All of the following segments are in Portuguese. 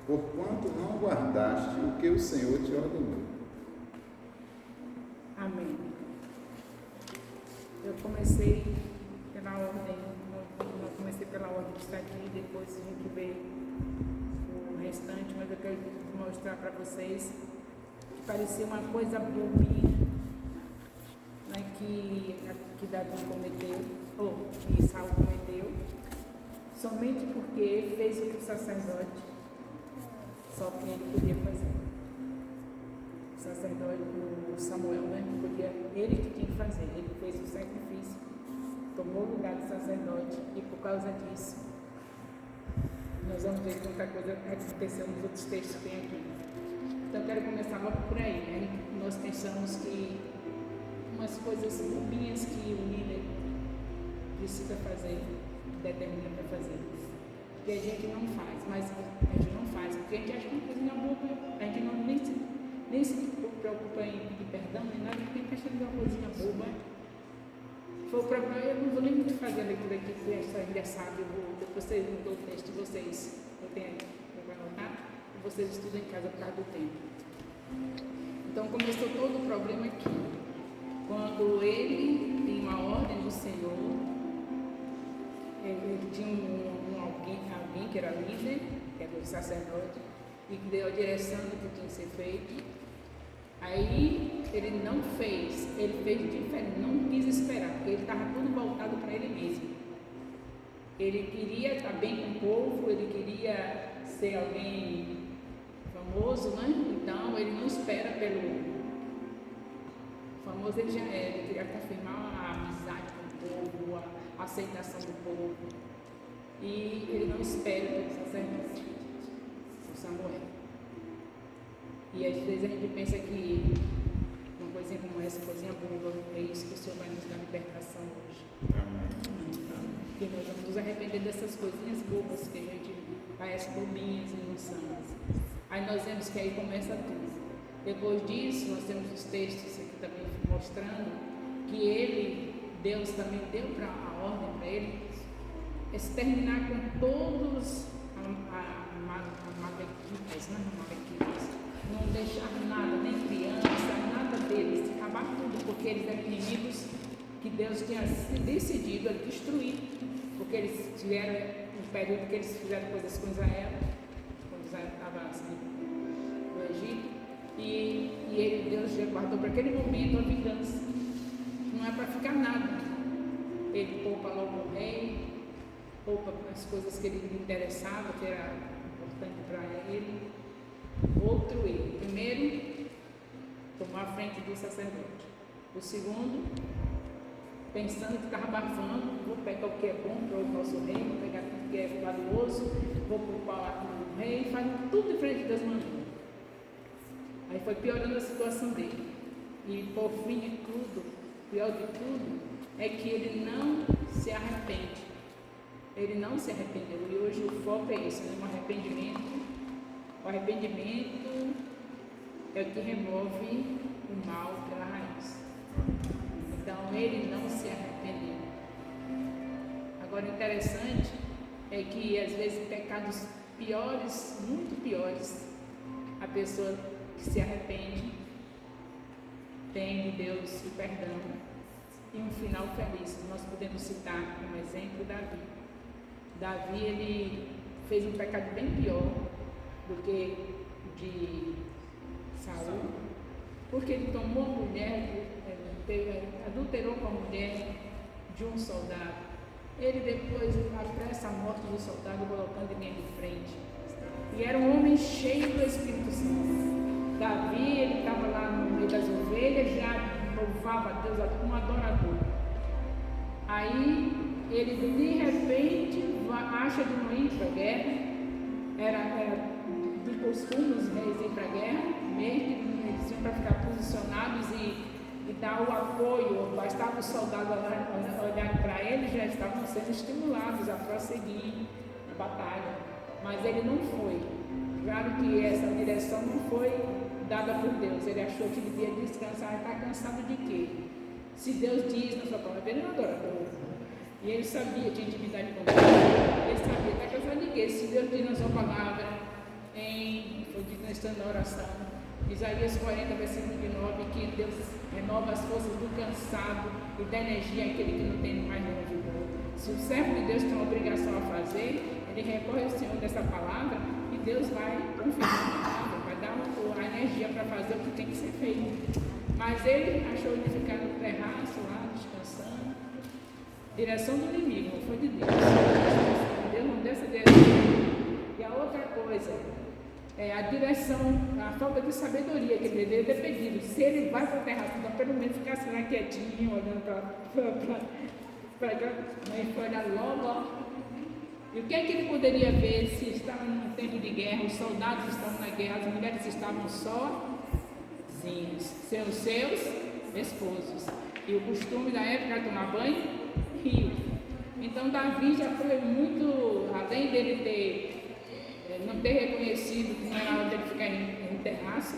porquanto não guardaste o que o Senhor te ordenou. Amém. Eu comecei pela ordem, eu comecei pela ordem que está aqui, depois a gente vê o restante, mas eu quero mostrar para vocês que parecia uma coisa bobinha, né, que Davi cometeu, ou que Saul cometeu, somente porque ele fez o que o sacerdote só que ele podia fazer. O sacerdote, o Samuel, né, ele que tinha que fazer, ele fez o sacrifício, tomou o lugar do sacerdote, e por causa disso nós vamos ver que muita coisa aconteceu nos outros textos que tem aqui. Então eu quero começar logo por aí, né? Nós pensamos que umas coisas bobinhas que o líder precisa fazer, determina para fazer, que a gente não faz, mas a gente não faz, porque a gente acha que uma coisinha boba, a gente não, nem se preocupa em pedir perdão, nem nada, porque a gente acha que é uma coisinha boba. Foi o problema, eu não vou nem muito fazer a leitura aqui, porque essa ainda sabe, depois vocês não dão o texto de vocês, eu tenho para anotar, e vocês estudam em casa por causa do tempo. Então começou todo o problema aqui, quando ele tem uma ordem do Senhor, ele tinha alguém que era líder, que era o sacerdote, e que deu a direção do que tinha que ser feito. Aí ele não fez, ele fez diferente, não quis esperar, porque ele estava tudo voltado para ele mesmo. Ele queria estar bem com o povo, ele queria ser alguém famoso, né? Então ele não espera pelo famoso, ele já é, ele queria confirmar a amizade com o povo, a aceitação do povo. E ele não espera pelo sacerdote, o Samuel. E às vezes a gente pensa que uma coisinha como essa, coisinha boba, é isso que o Senhor vai nos dar libertação hoje. Amém. Porque nós vamos nos arrepender dessas coisinhas bobas que a gente parece bobinhas e não são. Aí nós vemos que aí começa tudo. Depois disso, nós temos os textos aqui também mostrando que Deus também deu a ordem para ele exterminar com todos não deixar nada, nem criança, nada deles, acabar tudo, porque eles eram inimigos que Deus tinha decidido a destruir, porque eles tiveram um período que eles fizeram coisas com Israel, quando Israel estava assim, no Egito, e Deus já guardou para aquele momento a vingança. Não é para ficar nada. Ele poupa logo o rei, poupa as coisas que ele lhe interessava, que era importante para ele. Outro erro. Primeiro, tomou a frente do sacerdote. O segundo, pensando que estava abafando, vou pegar o que é bom para o nosso rei, vou pegar o que é valioso, vou poupar o rei, faz tudo diferente das mandou. Aí foi piorando a situação dele. E por fim de tudo, pior de tudo, é que ele não se arrepende. Ele não se arrependeu. E hoje o foco é isso, né? Um arrependimento. O arrependimento é o que remove o mal pela raiz. Então ele não se arrependeu. Agora interessante é que às vezes pecados piores, muito piores, a pessoa que se arrepende tem de Deus o perdão e um final feliz. Nós podemos citar como exemplo Davi. Davi, ele fez um pecado bem pior do que de Saul, porque ele tomou a mulher, adulterou com a mulher de um soldado. Ele depois apressa a morte do soldado colocando em linha de frente. E era um homem cheio do Espírito Santo. Davi, ele estava lá no meio das ovelhas, já louvava a Deus, um adorador. Aí ele de repente acha de não ir para a guerra. Era de costume os reis ir para a guerra, mesmo eles iam para ficar posicionados e dar o apoio. Bastava o soldado olhar para eles, já estavam sendo estimulados a prosseguir a batalha. Mas ele não foi. Claro que essa direção não foi dada por Deus. Ele achou que devia descansar. Está cansado de quê? Se Deus diz na sua palavra, ele não é adorador. E ele sabia, tinha intimidade com Deus. Ele sabia, está cansado de quê? Se Deus diz na sua palavra, em instando na oração. Isaías 40, versículo 9, que Deus renova as forças do cansado e da energia aquele que não tem mais nenhum vigor. Se o servo de Deus tem uma obrigação a fazer, ele recorre ao Senhor dessa palavra e Deus vai confirmar a palavra, vai dar a energia para fazer o que tem que ser feito. Mas ele achou de ficar no terraço lá, descansando. Direção do inimigo, não foi de Deus. Deus não deu essa direção. E a outra coisa é a direção, a falta de sabedoria que ele deveria ter pedido. Se ele vai para o terraço, então pelo menos ficasse lá quietinho, olhando para olhar logo. E o que é que ele poderia ver se estava num tempo de guerra, os soldados estavam na guerra, as mulheres estavam sozinhas, sem os seus esposos. E o costume da época era tomar banho, rio. Então Davi já foi muito, além dele não ter reconhecido que não era hora dele ficar em terraço,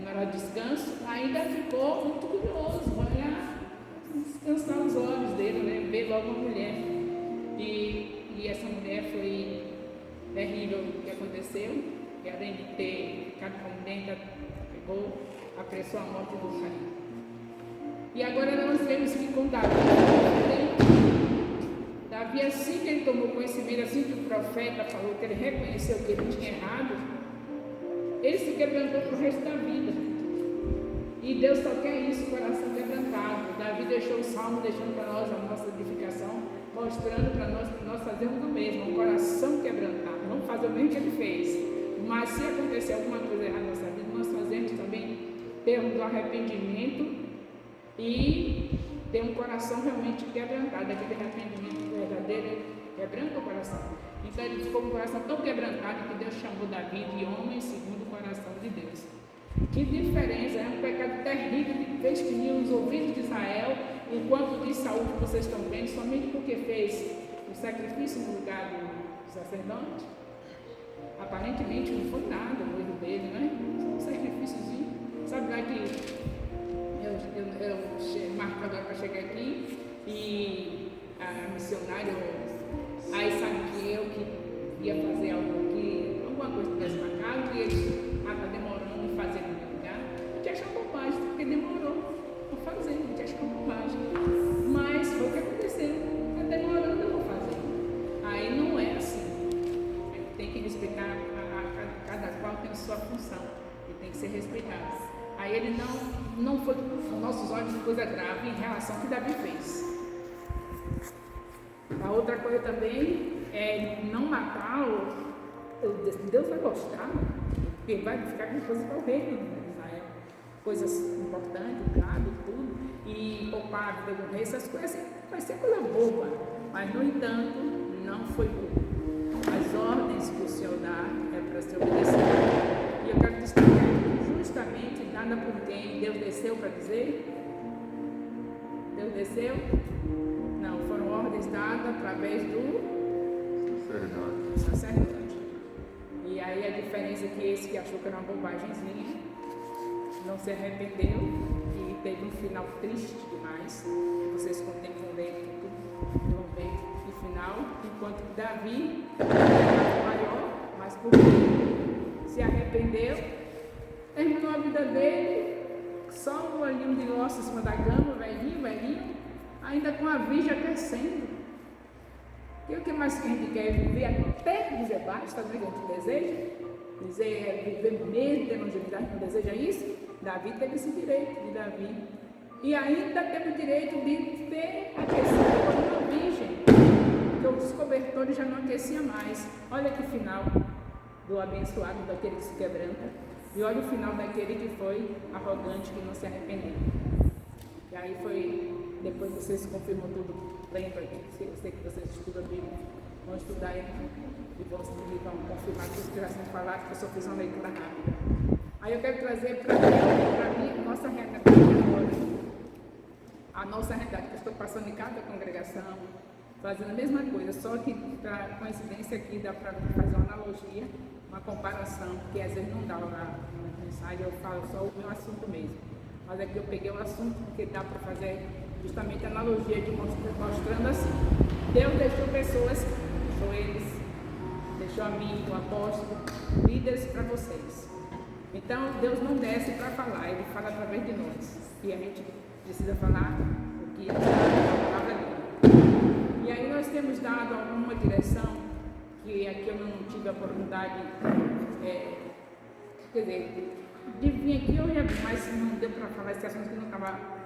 não era descanso, ainda ficou muito curioso, olhar, descansar os olhos dele, né? Ver logo uma mulher. E essa mulher foi terrível o que aconteceu, e além de ter ficado com a mulher, ainda pegou, apressou a morte do marido. E agora nós vemos que com Davi, assim que ele tomou conhecimento, assim que o profeta falou que ele reconheceu que ele tinha errado, ele se quebrantou para o resto da vida. E Deus só quer isso, coração quebrantado. Davi deixou o salmo, deixando para nós a nossa edificação, mostrando para nós fazermos o mesmo, um coração quebrantado. Vamos fazer o mesmo que ele fez. Mas se acontecer alguma coisa errada na nossa vida, nós fazemos também termos o arrependimento e ter um coração realmente quebrantado, aquele arrependimento verdadeiro, quebranta o coração. Então ele ficou com o coração tão quebrantado que Deus chamou Davi de homem segundo o coração de Deus. Que diferença, é um pecado terrível que fez que os ouvidos de Israel, enquanto de Saul que vocês estão vendo, somente porque fez o sacrifício no lugar do sacerdote. Aparentemente não foi nada o erro dele, né? Um sacrifíciozinho. Sabe lá que eu marco agora para chegar aqui e a missionária, aí sabe que eu que ia fazer algo aqui, alguma coisa que tivesse marcado, e eles está demorando em fazer no meu lugar. A gente achou bobagem, porque demorou para fazer, a gente achou bobagem. Mas foi o que aconteceu, está demorando, eu vou fazer. Aí não é assim. A gente tem que respeitar, cada qual tem a sua função e tem que ser respeitado. Aí ele não foi com nossos olhos coisa grave em relação ao que Davi fez. A outra coisa também é não matar, Deus vai gostar, porque vai ficar com coisas para o reino de Israel, coisas importantes, gado, tudo, e poupar a vida do rei, essas coisas vai ser coisa boba, mas no entanto não foi bobo. As ordens que o Senhor dá é para ser obedecido. E eu quero destacar justamente nada por quem Deus desceu para dizer. Deus desceu? Não, foram ordens dadas através do sacerdote. E aí a diferença é que esse que achou que era uma bobagemzinha não se arrependeu e teve um final triste demais. Vocês vão ver vão ver o final, enquanto Davi era maior, mas por que se arrependeu, terminou a vida dele, só um olhinho de osso em cima da cama, velhinho, ainda com a virgem crescendo. E o que mais que a gente quer? Viver até dizer basta, né? Que a gente deseja? Dizer viver mesmo, ter longevidade, não deseja isso? Davi teve esse direito de Davi. E ainda teve o direito de ter aquecido por uma virgem, porque os cobertores já não aqueciam mais. Olha que final do abençoado, daquele que se quebranta. E olha o final daquele que foi arrogante, que não se arrependeu. E aí foi, depois vocês confirmam tudo, lembra aqui, eu sei que vocês estudam a Bíblia, vão estudar aí e vão confirmar tudo que já são falados, que eu só fiz uma leitura rápida. Aí eu quero trazer para mim a nossa realidade agora. A nossa realidade, que eu estou passando em cada congregação, fazendo a mesma coisa, só que para coincidência aqui dá para fazer uma analogia, uma comparação, porque às vezes não dá na mensagem, eu falo só o meu assunto mesmo. Mas aqui eu peguei o assunto porque dá para fazer justamente a analogia de mostrando assim. Deus deixou pessoas, deixou eles, deixou a mim, o apóstolo, líderes para vocês. Então, Deus não desce para falar, Ele fala através de nós. E a gente precisa falar o que está na palavra dele. E aí nós temos dado alguma direção, que aqui eu não tive a oportunidade, quer dizer, de vir aqui eu já vi, mas não deu para falar esse assunto que não estava